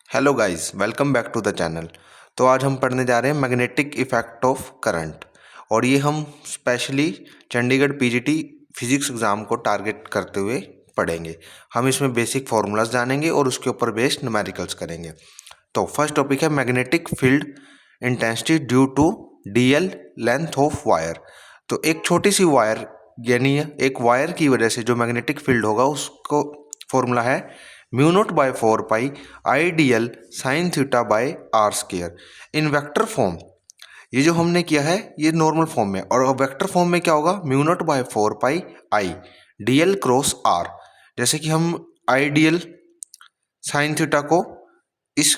Hello guys, welcome back to the channel. तो आज हम पढ़ने जा रहे हैं मैग्नेटिक इफेक्ट ऑफ करंट, और ये हम specially Chandigarh PGT physics exam को टारगेट करते हुए पढ़ेंगे। हम इसमें बेसिक फार्मूलाज जानेंगे और उसके ऊपर बेस्ड न्यूमेरिकल्स करेंगे। तो फर्स्ट टॉपिक है magnetic field intensity due to dl length of wire. तो एक छोटी सी वायर यानी एक वायर की वजह से जो मैग्नेटिक फील्ड होगा उसको फॉर्मूला है mu naught by 4 pi I D L sine theta by are square in vector form. ये जो हमने किया है ये नॉर्मल फॉर्म में, और वेक्टर फॉर्म में क्या होगा, mu naught by 4 pi I D L cross r. जैसे कि हम I D L sine theta को इस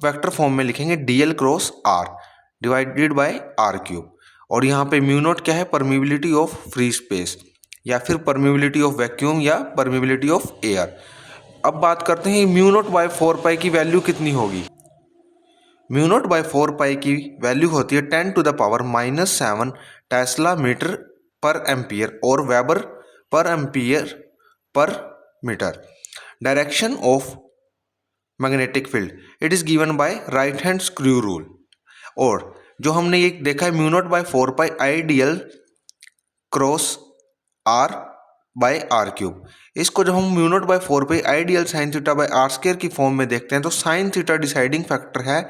वेक्टर फॉर्म में लिखेंगे d L cross r divided by are cube, और यहाँ पे म्यू नॉट क्या है, परमिबिलिटी ऑफ फ्री स्पेस या फिर परमिबिलिटी ऑफ वैक्यूम या परमिबिलिटी ऑफ एयर। अब बात करते हैं म्यू नॉट बाय 4 पाई की वैल्यू कितनी होगी। म्यू नॉट बाय 4 पाई की वैल्यू होती है 10 to the power -7 tesla metre per ampere और weber per ampere per metre. Direction of magnetic field it is given by right hand screw rule. और जो हमने ये देखा है mu naught by 4 pi I D L cross R by are cube, इसको जब हम mu naught by 4 pi I D L sine theta by are square की फॉर्म में देखते हैं तो साइन थीटा डिसाइडिंग फैक्टर है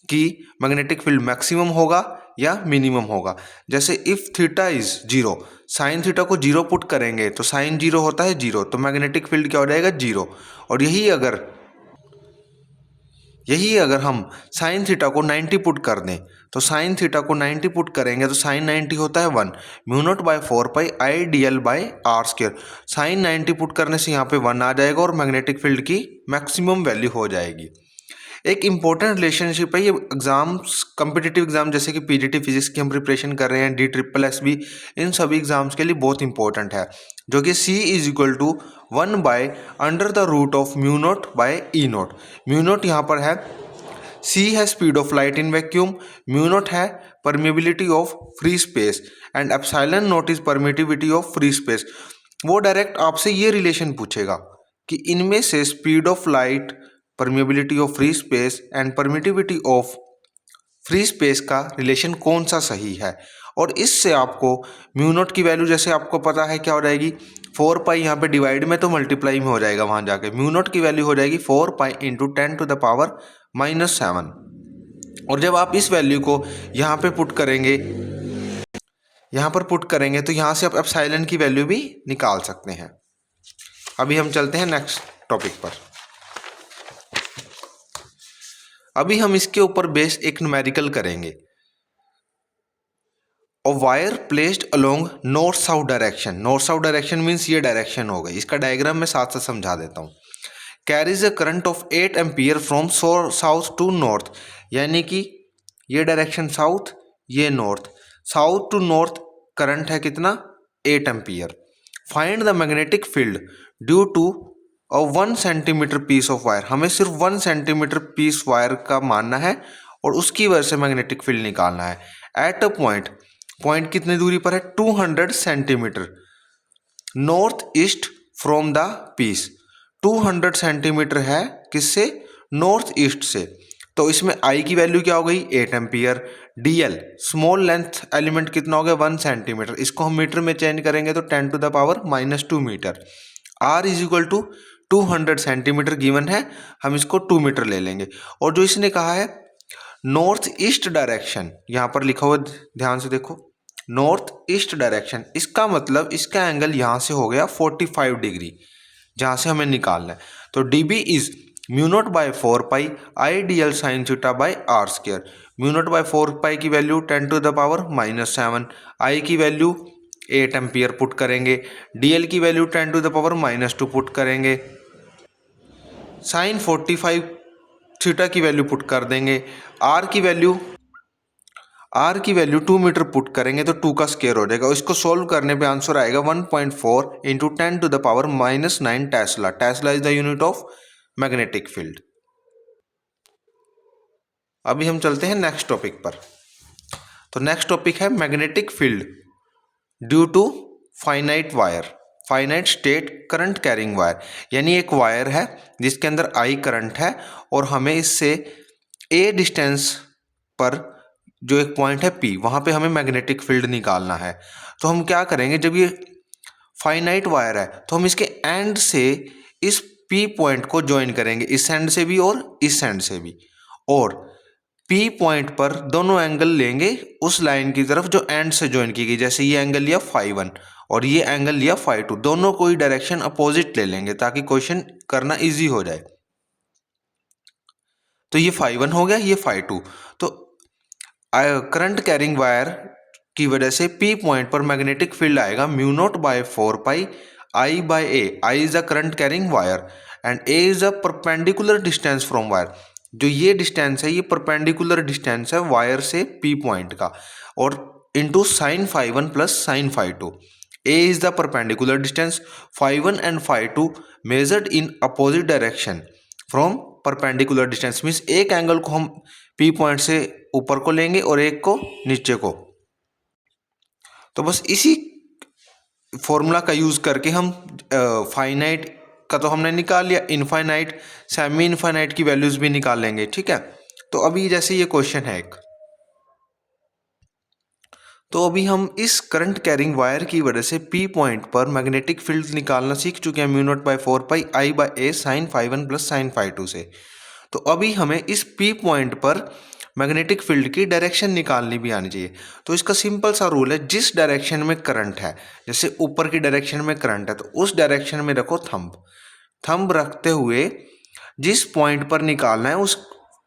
कि मैग्नेटिक फील्ड मैक्सिमम होगा या मिनिमम होगा। जैसे if theta is zero, sign theta को जीरो पुट करेंगे तो साइन जीरो होता है जीरो, तो मैग्नेटिक फील्ड क्या हो जाएगा, जीरो। और यही अगर हम साइन थीटा को 90 पुट कर दें तो साइन थीटा को 90 पुट करेंगे तो साइन 90 होता है 1 mu naught by 4 pi I D L by are square. Sine 90 put करने से यहाँ पे 1 आ जाएगा और मैग्नेटिक फील्ड की मैक्सिमम वैल्यू हो जाएगी। एक इंपॉर्टेंट रिलेशनशिप है ये एग्जाम्स, कम्पिटिटिव एग्जाम जैसे कि पीजीटी फिजिक्स की हम प्रिपरेशन कर रहे हैं, डी ट्रिपल एस बी, इन सभी एग्जाम्स के लिए बहुत इंपॉर्टेंट है, जो कि C is equal to 1 by under the root of mu naught by e naught. Mu naught यहाँ पर है, C है speed of light in vacuum, mu naught है permeability of free space and epsilon naught is permittivity of free space. वो direct आपसे ये relation पूछेगा कि इनमें से speed of light, permeability of free space and permittivity of free space का relation कौन सा सही है। और इससे आपको म्यू नॉट की वैल्यू जैसे आपको पता है क्या हो जाएगी, 4 पाई यहाँ पे डिवाइड में तो मल्टीप्लाई में हो जाएगा, वहाँ जाके म्यू नॉट की वैल्यू हो जाएगी 4 pi into 10 to the power -7। और जब आप इस वैल्यू को यहाँ पे पुट करेंगे, यहाँ पर पुट करेंगे तो यहाँ से आप एप्सिलॉन की वैल्यू भी निकाल सकते हैं। अभी हम चलते हैं नेक्स्ट टॉपिक पर। अभी हम इसके ऊपर बेस्ड एक न्यूमेरिकल करेंगे। और wire placed along north south direction, north south direction means ये डायरेक्शन हो गई, इसका डायग्राम मैं साथ साथ समझा देता हूँ। Carries a current of 8 ampere from south to north, यानी कि ये डायरेक्शन साउथ, ये north, south to north current है कितना, 8 ampere. Find the magnetic field due to a 1 centimetre piece of wire, हमें सिर्फ 1 सेंटीमीटर पीस वायर का मानना है और उसकी वजह से मैग्नेटिक फील्ड निकालना है। एट अ पॉइंट, पॉइंट कितनी दूरी पर है, 200 centimetre north east from the piece. 200 centimetre है किससे, नॉर्थ ईस्ट से। तो इसमें आई की वैल्यू क्या हो गई, 8 ampere. DL small length element कितना हो गया, 1 सेंटीमीटर, इसको हम मीटर में चेंज करेंगे तो 10 to the power -2 metre. R is equal to 200 centimetre given है, हम इसको 2 मीटर ले लेंगे। और जो इसने कहा है नॉर्थ ईस्ट डायरेक्शन, यहाँ पर लिखा हुआ ध्यान से देखो, नॉर्थ ईस्ट डायरेक्शन, इसका मतलब इसका एंगल यहाँ से हो गया 45 डिग्री, जहाँ से हमें निकालना है। तो D B is mu naught by 4 pi I D L sine theta by are square. Mu naught by 4 pi की value 10 to the power -7, I की वैल्यू 8 एम्पियर पुट करेंगे, डी एल की value 10 to the power -2 put करेंगे, sine 45 theta की value put कर देंगे, are की value 2 metre put करेंगे तो 2 का स्क्वायर हो जाएगा। इसको सोल्व करने पे आंसर आएगा 1.4 इंटू 10 टू द पावर -9 tesla. Tesla is the unit of magnetic field. अभी हम चलते हैं नेक्स्ट टॉपिक पर। तो नेक्स्ट टॉपिक है magnetic field due to finite wire. Finite state current carrying wire, यानी एक वायर है जिसके अंदर I करंट है और हमें इससे A डिस्टेंस पर जो एक पॉइंट है P, वहाँ पे हमें मैग्नेटिक फील्ड निकालना है। तो हम क्या करेंगे, जब ये फाइनाइट वायर है तो हम इसके एंड से इस P पॉइंट को ज्वाइन करेंगे, इस एंड से भी और इस एंड से भी, और P पॉइंट पर दोनों एंगल लेंगे उस लाइन की तरफ जो एंड से ज्वाइन की गई। जैसे ये एंगल लिया φ1 और ये एंगल लिया φ2, दोनों कोई डायरेक्शन अपोजिट ले लेंगे ताकि क्वेश्चन करना इजी हो जाए। तो ये φ1 हो गया, ये φ2। तो करंट कैरिंग वायर की वजह से P पॉइंट पर मैग्नेटिक फील्ड आएगा μ0/4π I/A। I is a current carrying wire and A is a perpendicular distance from wire. जो ये डिस्टेंस है ये परपेंडिकुलर डिस्टेंस है वायर से P पॉइंट का, और into sine φ1 plus sine φ2। A is the perpendicular distance, φ1 and φ2 measured in opposite direction from perpendicular distance, means एक angle को हम P पॉइंट से ऊपर को लेंगे और एक को नीचे को। तो बस इसी फॉर्मूला का यूज़ करके हम फाइनाइट का तो हमने निकाल लिया, इनफाइनाइट सेमी इनफाइनाइट की वैल्यूज़ भी निकाल लेंगे। ठीक है, तो अभी जैसे ये क्वेश्चन है एक, तो अभी हम इस करंट कैरिंग वायर की वजह से P पॉइंट पर मैग्नेटिक फील्ड निकालना सीख चुके हैं μ0/4π I/A साइन φ1 प्लस साइन φ2 से। तो अभी हमें इस P पॉइंट पर मैग्नेटिक फील्ड की डायरेक्शन निकालनी भी आनी चाहिए। तो इसका सिंपल सा रूल है, जिस डायरेक्शन में करंट है, जैसे ऊपर की डायरेक्शन में करंट है तो उस डायरेक्शन में रखो थंब। थंब रखते हुए जिस पॉइंट पर निकालना है उस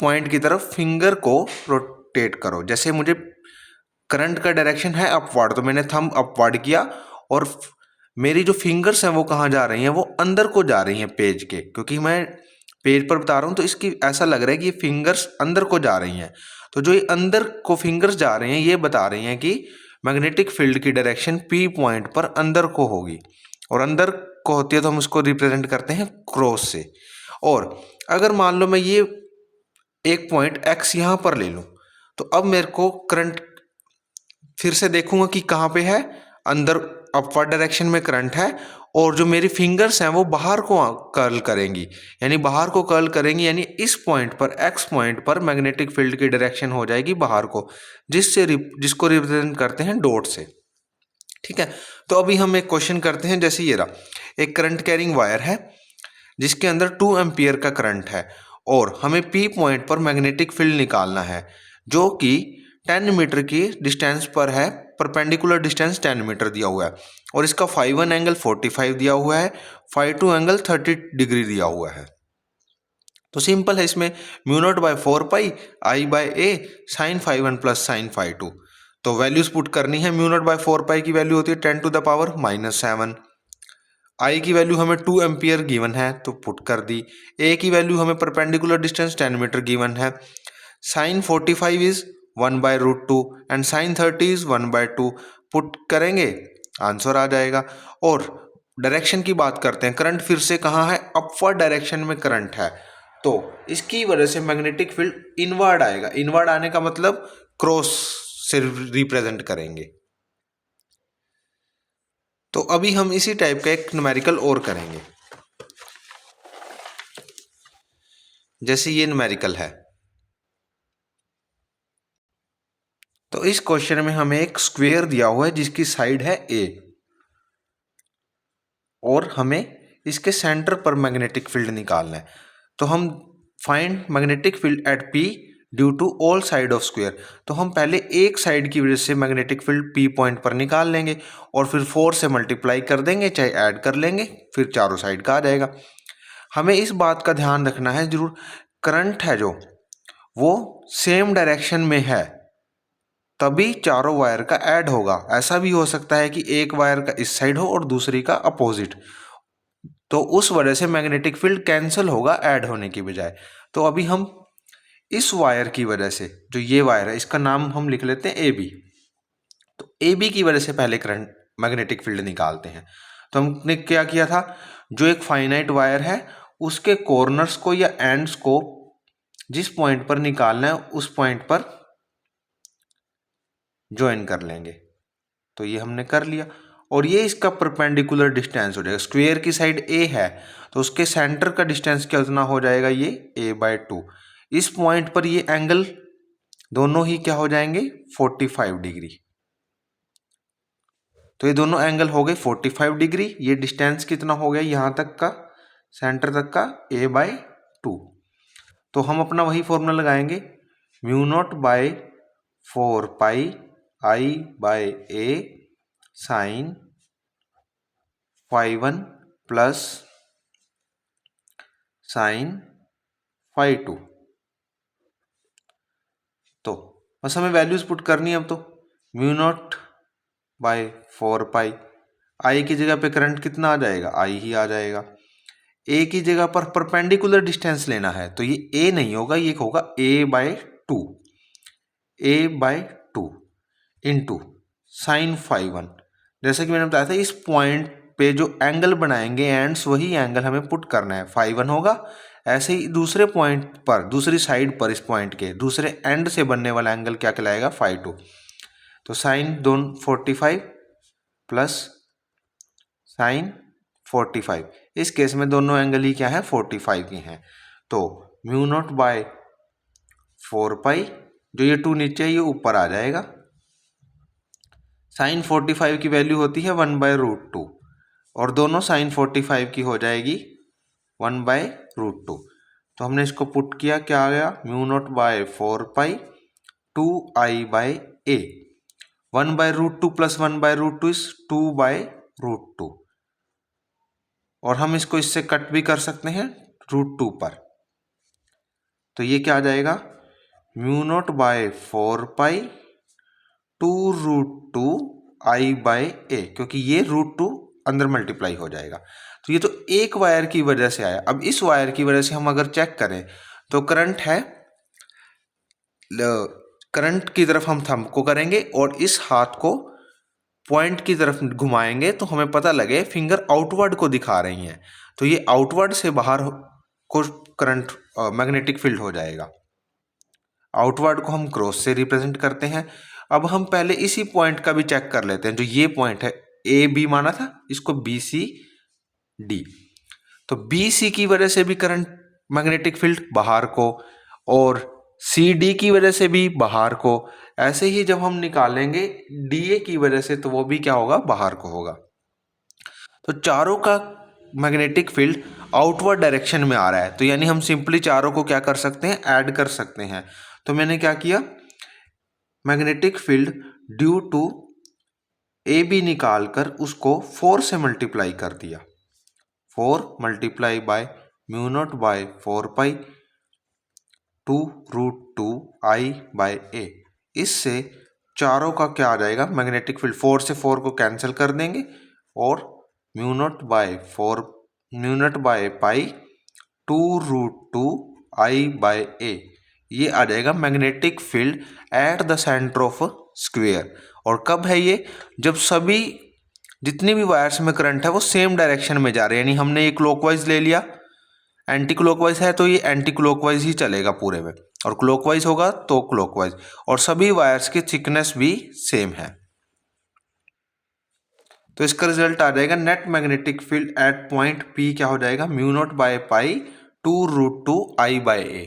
पॉइंट की तरफ फिंगर को रोटेट करो। जैसे मुझे करंट का डायरेक्शन है अपवर्ड, तो मैंने थंब अपवर्ड किया और मेरी जो फिंगर्स हैं वो कहाँ जा रही हैं, वो अंदर को जा रही हैं पेज के, क्योंकि मैं पेज पर बता रहा हूँ तो इसकी ऐसा लग रहा है कि ये फिंगर्स अंदर को जा रही हैं। तो जो ये अंदर को फिंगर्स जा रही हैं ये बता रही हैं कि मैग्नेटिक फील्ड की डायरेक्शन P पॉइंट पर अंदर को होगी, और अंदर को होती है तो हम उसको रिप्रेजेंट करते हैं क्रॉस से। और अगर मान लो मैं ये एक पॉइंट X यहाँ पर ले लूँ, तो अब मेरे को करंट फिर से देखूंगा कि कहाँ पे है, अंदर अपवर्ड डायरेक्शन में करंट है, और जो मेरी फिंगर्स हैं वो बाहर को कर्ल करेंगी, यानी बाहर को कर्ल करेंगी, यानी इस पॉइंट पर X पॉइंट पर मैग्नेटिक फील्ड की डायरेक्शन हो जाएगी बाहर को, जिसको रिप्रेजेंट करते हैं डॉट से। ठीक है, तो अभी हम एक क्वेश्चन करते हैं। जैसे ये रहा, एक करंट कैरिंग वायर है जिसके अंदर 2 एम्पियर का करंट है और हमें P पॉइंट पर मैग्नेटिक फील्ड निकालना है जो कि 10 मीटर की डिस्टेंस पर है। परपेंडिकुलर डिस्टेंस 10 मीटर दिया हुआ है और इसका φ1 एंगल 45 दिया हुआ है, φ2 एंगल 30 डिग्री दिया हुआ है। तो सिंपल है, इसमें μ0/4π I/A साइन φ1 प्लस साइन φ2। तो वैल्यूज पुट करनी है। μ0/4π की वैल्यू होती है 10⁻⁻⁷। I की वैल्यू हमें 2 एम्पियर गिवन है तो पुट कर दी। A की वैल्यू हमें परपेंडिकुलर डिस्टेंस 10 मीटर गिवन है। Sine 45 is 1/√2 and sine 30 is 1/2। Put करेंगे आंसर आ जाएगा। और डायरेक्शन की बात करते हैं, करंट फिर से कहाँ है, अपवर्ड डायरेक्शन में करंट है, तो इसकी वजह से मैग्नेटिक फील्ड इनवर्ड आएगा। इनवर्ड आने का मतलब क्रॉस से रिप्रेजेंट करेंगे। तो अभी हम इसी टाइप का एक न्यूमेरिकल और करेंगे। जैसे ये न्यूमेरिकल है, तो इस क्वेश्चन में हमें एक स्क्वायर दिया हुआ है जिसकी साइड है A और हमें इसके सेंटर पर मैग्नेटिक फील्ड निकालना है। तो हम find magnetic field at P due to all side of square. तो हम पहले एक साइड की वजह से मैग्नेटिक फील्ड P पॉइंट पर निकाल लेंगे और फिर 4 से मल्टीप्लाई कर देंगे, चाहे ऐड कर लेंगे, फिर चारों साइड का आ जाएगा। हमें इस बात का ध्यान रखना है जरूर, करंट है जो वो सेम डायरेक्शन में है तभी चारों वायर का ऐड होगा। ऐसा भी हो सकता है कि एक वायर का इस साइड हो और दूसरी का अपोजिट, तो उस वजह से मैग्नेटिक फील्ड कैंसिल होगा ऐड होने की बजाय। तो अभी हम इस वायर की वजह से, जो ये वायर है इसका नाम हम लिख लेते हैं AB, तो AB की वजह से पहले करंट मैग्नेटिक फील्ड निकालते हैं। तो हमने क्या किया था, जो एक फाइनाइट वायर है उसके कॉर्नर्स को या एंड्स को जिस पॉइंट पर निकालना है उस पॉइंट पर ज्वाइन कर लेंगे। तो ये हमने कर लिया और ये इसका परपेंडिकुलर डिस्टेंस हो जाएगा। स्क्वायर की साइड ए है तो उसके सेंटर का डिस्टेंस कितना हो जाएगा, ये a/2। इस पॉइंट पर ये एंगल दोनों ही क्या हो जाएंगे, 45 डिग्री। तो ये दोनों एंगल हो गए 45 डिग्री। ये डिस्टेंस कितना हो गया यहाँ तक का, सेंटर तक का, a/2। तो हम अपना वही फॉर्मूला लगाएंगे, μ0/4πi/a साइन φ1 प्लस साइन φ2। तो बस हमें वैल्यूज पुट करनी है अब। तो μ0/4π, आई की जगह पे करंट कितना आ जाएगा, आई ही आ जाएगा। ए की जगह पर परपेंडिकुलर डिस्टेंस लेना है तो ये ए नहीं होगा, ये होगा a/2, a/2 इंटू साइन φ1। जैसे कि मैंने बताया था, इस पॉइंट पे जो एंगल बनाएंगे एंड्स, वही एंगल हमें पुट करना है, φ1 होगा। ऐसे ही दूसरे पॉइंट पर, दूसरी साइड पर, इस पॉइंट के दूसरे एंड से बनने वाला एंगल क्या कहलाएगा, φ2। तो साइन 45 प्लस साइन 45, इस केस में दोनों एंगल ही क्या है, 45 की हैं। तो μ0/4π, जो ये 2 नीचे है ये ऊपर आ जाएगा। साइन 45 की वैल्यू होती है 1/√2 और दोनों साइन 45 की हो जाएगी 1/√2। तो हमने इसको पुट किया, क्या आ गया, μ0/4π 2i/a। 1/√2 plus 1/√2 is 2/√2। और हम इसको इससे कट भी कर सकते हैं √2 पर। तो ये क्या आ जाएगा, μ0/4π 2√2i/a, क्योंकि ये √2 अंदर मल्टीप्लाई हो जाएगा। तो ये तो एक वायर की वजह से आया। अब इस वायर की वजह से हम अगर चेक करें तो करंट है, करंट की तरफ हम थंब को करेंगे और इस हाथ को पॉइंट की तरफ घुमाएंगे तो हमें पता लगे फिंगर आउटवर्ड को दिखा रही हैं। तो ये आउटवर्ड से बाहर को करंट मैग्नेटिक फील्ड हो जाएगा। आउटवर्ड को हम क्रॉस से रिप्रेजेंट करते हैं। अब हम पहले इसी पॉइंट का भी चेक कर लेते हैं, जो ये पॉइंट है ए बी माना था, इसको बी सी डी। तो बी सी की वजह से भी करंट मैग्नेटिक फील्ड बाहर को, और सी डी की वजह से भी बाहर को। ऐसे ही जब हम निकालेंगे डी ए की वजह से तो वो भी क्या होगा, बाहर को होगा। तो चारों का मैग्नेटिक फील्ड आउटवर्ड डायरेक्शन में आ रहा है। तो यानी हम सिंपली चारों को क्या कर सकते हैं, ऐड कर सकते हैं। तो मैंने क्या किया, magnetic field due to A B निकाल कर उसको 4 से मल्टीप्लाई कर दिया। 4 मल्टीप्लाई बाय μ0/4π 2√2i/a। इससे चारों का क्या आ जाएगा, मैग्नेटिक फील्ड। 4 से 4 को कैंसिल कर देंगे और μ0/π 2√2i/a, ये आ जाएगा magnetic field at the centre of square. और कब है ये, जब सभी जितनी भी वायर्स में करंट है वो सेम डायरेक्शन में जा रहे हैं। यानी हमने ये क्लॉकवाइज ले लिया, एंटी क्लॉकवाइज है तो ये एंटी क्लॉकवाइज ही चलेगा पूरे में, और क्लॉकवाइज होगा तो क्लॉकवाइज, और सभी वायर्स की थिकनेस भी सेम है। तो इसका रिजल्ट आ जाएगा, net magnetic field eight point P क्या हो जाएगा, μ0/π 2√2i/a।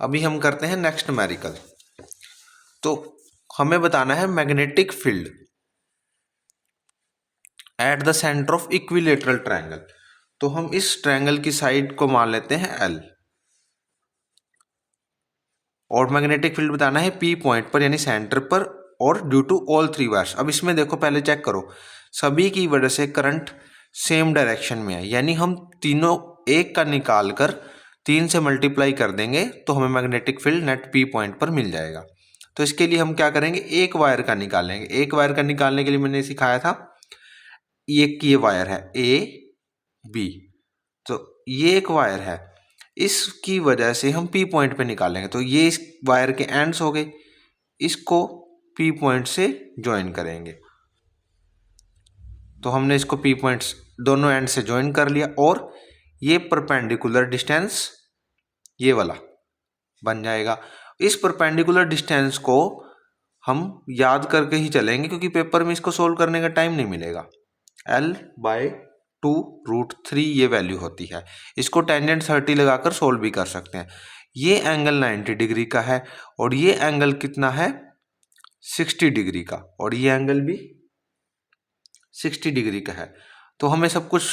अभी हम करते हैं नेक्स्ट न्यूमेरिकल। तो हमें बताना है magnetic field at the centre of equilateral triangle. तो हम इस ट्रायंगल की साइड को मान लेते हैं L, और मैग्नेटिक फील्ड बताना है P पॉइंट पर यानी सेंटर पर, और ड्यू टू ऑल 3 वायर्स। अब इसमें देखो, पहले चेक करो, सभी की वजह से करंट सेम डायरेक्शन में है। यानी हम तीनों एक का निकाल कर 3 से मल्टीप्लाई कर देंगे तो हमें magnetic field net P point पर मिल जाएगा। तो इसके लिए हम क्या करेंगे, एक वायर का निकालेंगे। एक वायर का निकालने के लिए मैंने सिखाया था, ये वायर है A B, तो ये एक वायर है, इसकी वजह से हम P पॉइंट पे निकालेंगे। तो ये इस वायर के एंड्स हो गए, इसको P पॉइंट से ज्वाइन करेंगे। तो हमने इसको P पॉइंट्स दोनों एंड से ज्वाइन कर लिया, और ये परपेंडिकुलर डिस्टेंस ये वाला बन जाएगा। इस परपेंडिकुलर डिस्टेंस को हम याद करके ही चलेंगे क्योंकि पेपर में इसको सोल्व करने का टाइम नहीं मिलेगा। L/2√3 ये वैल्यू होती है। इसको टेंजेंट 30 लगाकर सोल्व भी कर सकते हैं। ये एंगल 90 डिग्री का है और ये एंगल कितना है 60 डिग्री का, और ये एंगल भी 60 डिग्री का है। तो हमें सब कुछ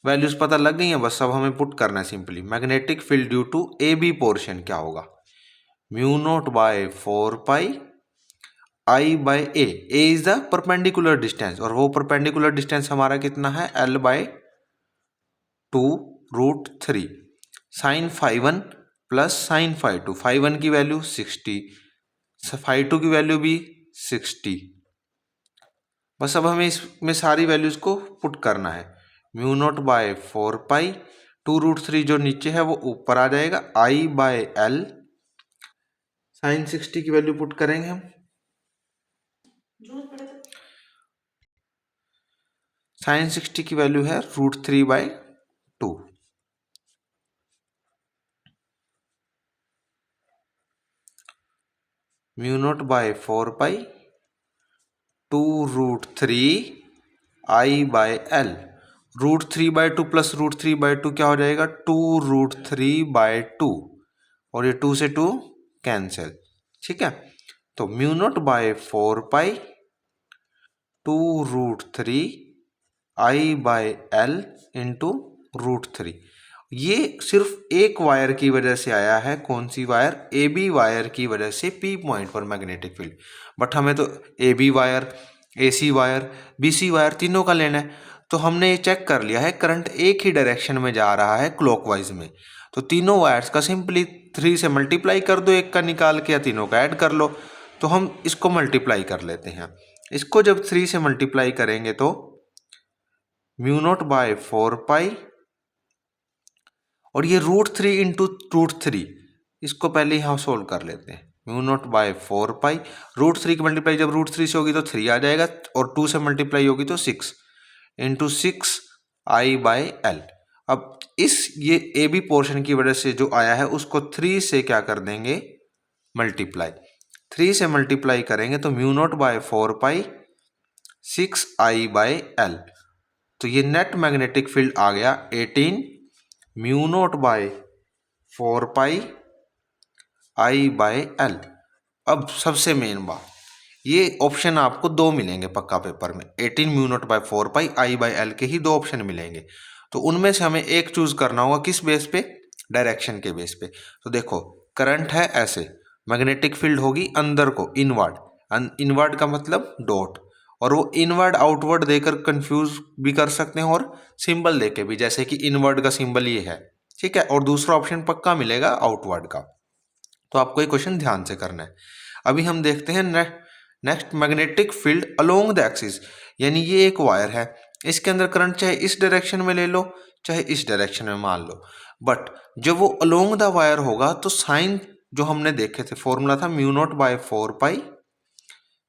वैल्यूज पता लग गई हैं, बस अब हमें पुट करना है simply. Magnetic field due to A B portion क्या होगा, μ0/4π I/A। A is the perpendicular distance और वो परपेंडिकुलर डिस्टेंस हमारा कितना है L/2√3 sin φ1 प्लस sin φ2। φ1 की वैल्यू 60, φ2 की वैल्यू भी 60। बस अब हमें इसमें सारी वैल्यूज को पुट करना है। μ0/4π 2√3 जो नीचे है वो ऊपर आ जाएगा, I/L sin 60 की वैल्यू पुट करेंगे हम। sin 60 की वैल्यू है √3/2। μ0/4π 2√3 I/L। √3/2 प्लस √3/2 क्या हो जाएगा 2√3/2, और ये 2 से 2 कैंसिल। ठीक है, तो μ0/4π 2√3 I/L इंटू √3। ये सिर्फ एक वायर की वजह से आया है। कौन सी वायर, ए बी वायर की वजह से पी पॉइंट पर मैग्नेटिक फील्ड। बट हमें तो A B wire, A C wire, B C wire तीनों का लेना है। तो हमने ये चेक कर लिया है करंट एक ही डायरेक्शन में जा रहा है क्लॉकवाइज में। तो तीनों वायर्स का सिंपली 3 से मल्टीप्लाई कर दो, एक का निकाल के, या तीनों का ऐड कर लो। तो हम इसको मल्टीप्लाई कर लेते हैं। इसको जब 3 से मल्टीप्लाई करेंगे तो μ0/4π, और ये √3 इंटू √3, इसको पहले यहाँ सोल्व कर लेते हैं। μ0/4π √3 की मल्टीप्लाई जब √3 से होगी तो 3 आ जाएगा, और 2 से मल्टीप्लाई होगी तो 6 इंटू 6 I/L। अब ये ए बी पोर्शन की वजह से जो आया है उसको 3 से क्या कर देंगे मल्टीप्लाई। 3 से मल्टीप्लाई करेंगे तो μ0/4π 6 I/L। तो ये नेट मैग्नेटिक फील्ड आ गया 18 μ0/4π I/L। अब सबसे मेन बात, ये ऑप्शन आपको 2 मिलेंगे पक्का पेपर में। 18 μ0/4π I/L के ही 2 ऑप्शन मिलेंगे। तो उनमें से हमें एक चूज करना होगा, किस बेस पे, डायरेक्शन के बेस पे। तो देखो करंट है ऐसे, मैग्नेटिक फील्ड होगी अंदर को इनवर्ड, इनवर्ड का मतलब डॉट, और वो इनवर्ड आउटवर्ड देकर कंफ्यूज भी कर सकते हैं और सिंबल देके भी, जैसे कि इनवर्ड का सिंबल ये है। ठीक है, और दूसरा ऑप्शन पक्का मिलेगा आउटवर्ड का। तो आपको ये क्वेश्चन ध्यान से करना है। अभी हम देखते हैं next, magnetic field along the axis, यानी ये एक वायर है, इसके अंदर करंट चाहे इस डायरेक्शन में ले लो चाहे इस डायरेक्शन में मान लो, बट जब वो अलोंग द वायर होगा तो साइन जो हमने देखे थे, फॉर्मूला था μ0/4π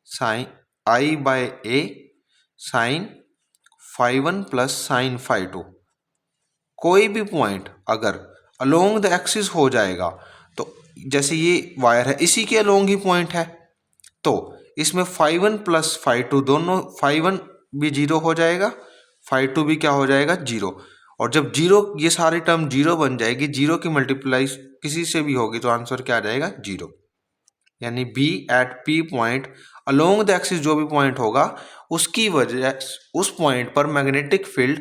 sign I/A sign φ1 plus sine φ2। कोई भी पॉइंट अगर अलोंग द एक्सिस हो जाएगा, तो जैसे ये वायर है इसी के अलोंग ही पॉइंट है, तो इसमें φ1 प्लस φ2 दोनों, φ1 भी 0 हो जाएगा, φ2 भी क्या हो जाएगा 0। और जब 0, ये सारी टर्म 0 बन जाएगी, 0 की मल्टीप्लाई किसी से भी होगी तो आंसर क्या आ जाएगा 0। यानी B at P point along the axis जो भी पॉइंट होगा उसकी वजह, उस पॉइंट पर मैग्नेटिक फील्ड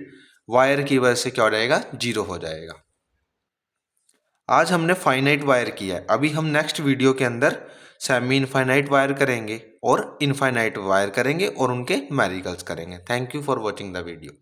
वायर की वजह से क्या हो जाएगा 0 हो जाएगा। आज हमने फाइनाइट वायर किया है। अभी हम नेक्स्ट वीडियो के अंदर सेमी इनफाइनाइट वायर करेंगे और इनफाइनाइट वायर करेंगे और उनके मैरिकल्स करेंगे। Thank you for watching the video.